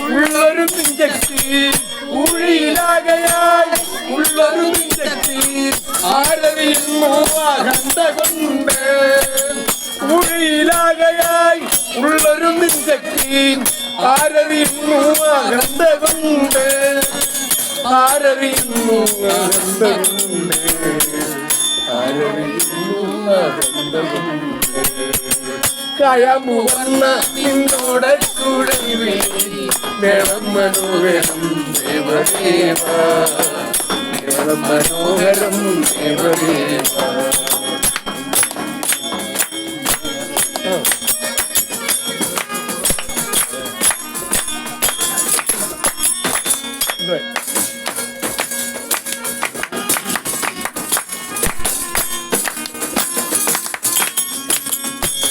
ഉള്ളൊരു നെഞ്ചത്തി ഊഴിയിലാകയായി ഉള്ളൊരു നെഞ്ചത്തി ആരറിയുന്നു അകന്ത കൊണ്ട് ഊഴിയിലാകയായി ഉള്ളൊരു നെഞ്ചത്തി ആരറിയുന്നു അകന്ത കൊണ്ട് ആരറിയുന്നു അകന്ത കൊണ്ട് ആരറിയുന്നു അകന്ത കൊണ്ട് കയമുവന്ന നിന്നോട് കുഴവിളി മേളം മനോഹരം ദേവദേവ മേളം മനോഹരം ദേവദേവ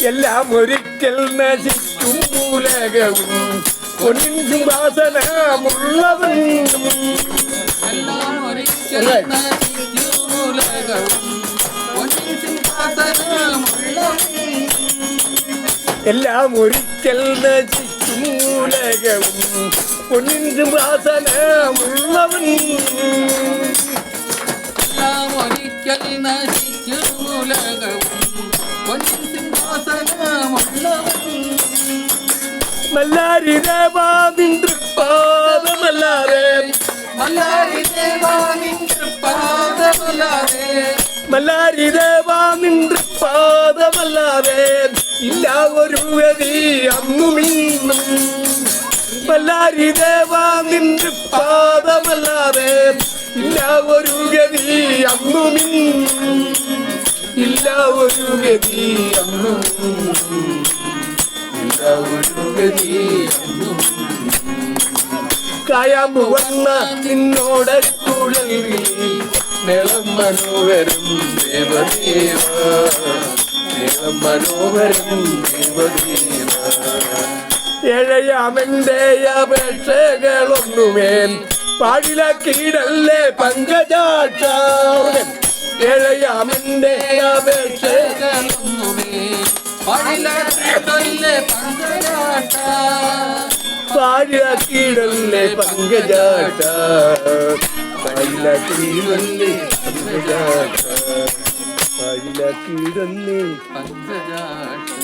എല്ലാം ഒരിക്കൽ നശിക്കും മൂലകവും പൊന്നിൻ സിംഹാസനമുള്ളവനും എല്ലാം ഒരിക്കൽ നശിക്കും മൂലകവും പൊന്നിൻ സിംഹാസനമുള്ളവൻ എല്ലാം ഒരിക്കൽ നശിക്കും മൂലകവും മല്ലാരി ദേവാനിൻ തൃപ്പാദമല്ലാതെ മല്ലാരി ദേവാനിൻ തൃപ്പാദമല്ലാതെ മല്ലാരി ദേവാനിൻ തൃപ്പാദമല്ലാതെ ഇല്ല ഒരു ഗതി അന്നുമിന്നും മല്ലാരി ദേവാനിൻ തൃപ്പാദമല്ലാതെ ഇല്ല ഒരു ഗതി അന്നുമിന്നും ഇല്ല ഒരു ഗതി അന്നും ഇല്ല ഒരു ഗതി അന്നും കായാമ്പ് വന്ന നിന്നോട് കുഴലിൽ മേളം മനോഹരം ദേവദേവ മേളം മനോഹരം ദേവദേവ ഏഴയാമെന്റെ അപേക്ഷകളൊന്നുമേൽ പാടിലാക്കിയിടല്ലേ പങ്കജാക്ഷ ഏഴയാമെന്റെ അപേക്ഷകളൊന്നുമേ പാടിലാക്കിയിടല്ലേ പങ്കജാക്ഷ പാടിലാക്കിയിടല്ലേ പങ്കജാക്ഷ പാടിലാക്കിയിടല്ലേ പങ്കജാക്ഷ പാടിലാക്കിയിടല്ലേ പങ്കജാക്ഷ